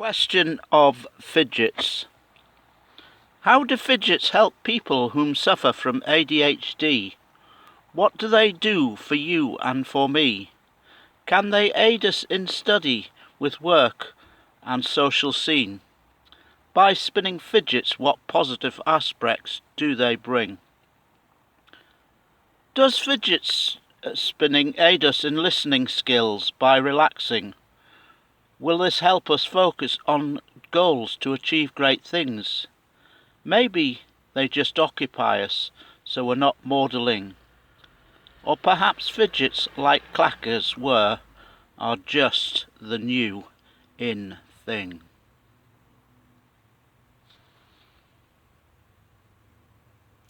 Question of Fidgets. How do fidgets help people whom suffer from ADHD? What do they do for you and for me? Can they aid us in study, with work and social scene? By spinning fidgets, what positive aspects do they bring? Does fidgets spinning aid us in listening skills by relaxing? Will this help us focus on goals to achieve great things? Maybe they just occupy us so we're not maudling. Or perhaps fidgets, like clackers were, are just the new in thing.